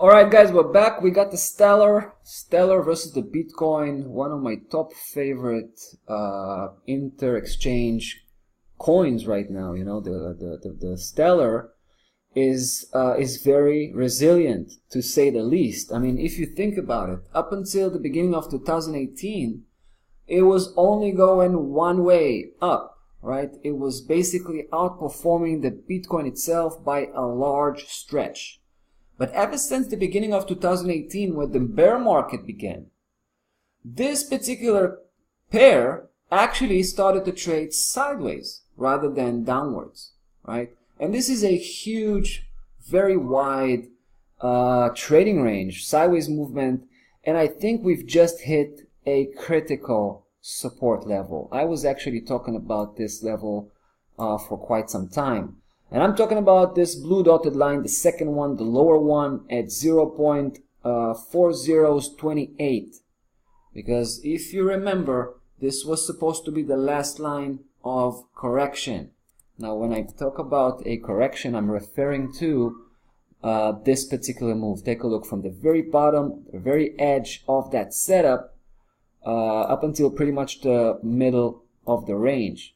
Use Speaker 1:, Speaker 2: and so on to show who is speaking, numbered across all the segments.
Speaker 1: Alright guys, we're back. We got the Stellar versus the Bitcoin, one of my top favorite inter-exchange coins right now. You know, the Stellar is very resilient, to say the least. I mean, if you think about it, up until the beginning of 2018, it was only going one way up, right? It was basically outperforming the Bitcoin itself by a large stretch. But ever since the beginning of 2018, when the bear market began, this particular pair actually started to trade sideways rather than downwards, right? And this is a huge, very wide trading range, sideways movement, and I think we've just hit a critical support level. I was actually talking about this level for quite some time. And I'm talking about this blue dotted line, the second one, the lower one at 0.4028. Because if you remember, this was supposed to be the last line of correction. Now, when I talk about a correction, I'm referring to this particular move. Take a look from the very bottom, the very edge of that setup, up until pretty much the middle of the range.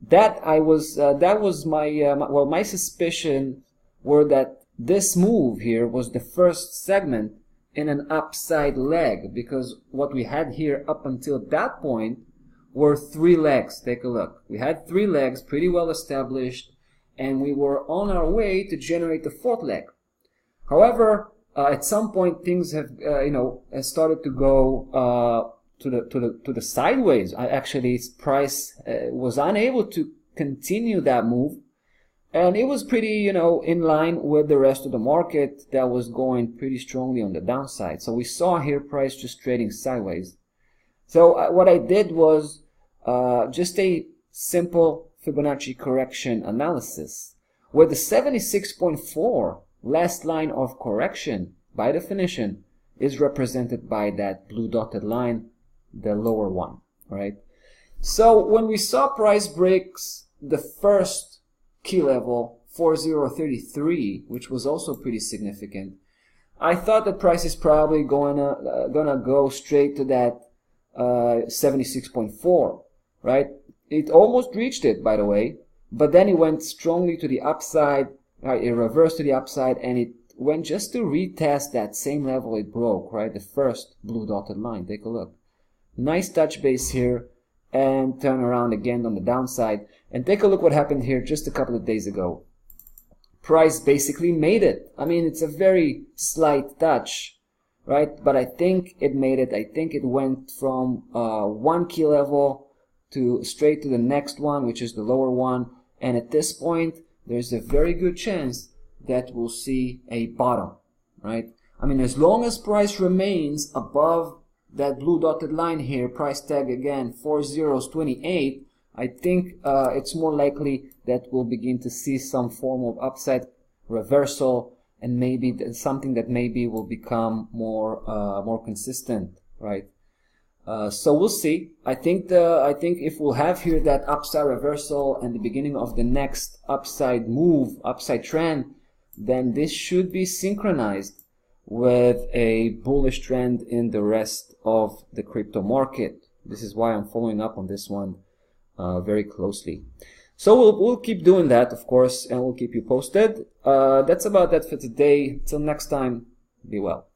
Speaker 1: That was my suspicion were that this move here was the first segment in an upside leg, because what we had here up until that point were three legs. Take a look. We had three legs pretty well established, and we were on our way to generate the fourth leg. However, at some point things have started to go to the sideways. Actually, its price was unable to continue that move, and it was pretty, in line with the rest of the market that was going pretty strongly on the downside. So we saw here price just trading sideways. So what I did was just a simple Fibonacci correction analysis, where the 76.4 last line of correction, by definition, is represented by that blue dotted line, the lower one, right? So when we saw price breaks the first key level, 4033, which was also pretty significant, I thought the price is probably gonna go straight to that 76.4, right? It almost reached it, by the way, but then it went strongly to the upside, right? It reversed to the upside, and it went just to retest that same level it broke, right? The first blue dotted line. Take a look. Nice touch base here, and turn around again on the downside. And take a look what happened here just a couple of days ago. Price basically made it. I mean, it's a very slight touch, right? But I think it made it. I think it went from one key level to straight to the next one, which is the lower one. And at this point, there's a very good chance that we'll see a bottom, right? I mean, as long as price remains above that blue dotted line here, price tag again 4028, I think it's more likely that we'll begin to see some form of upside reversal, and maybe something that maybe will become more consistent, right? So we'll see. I think if we'll have here that upside reversal and the beginning of the next upside move, upside trend, then this should be synchronized with a bullish trend in the rest of the crypto market. This is why I'm following up on this one very closely. So we'll keep doing that, of course, and we'll keep you posted. That's about that for today. Till next time, be well.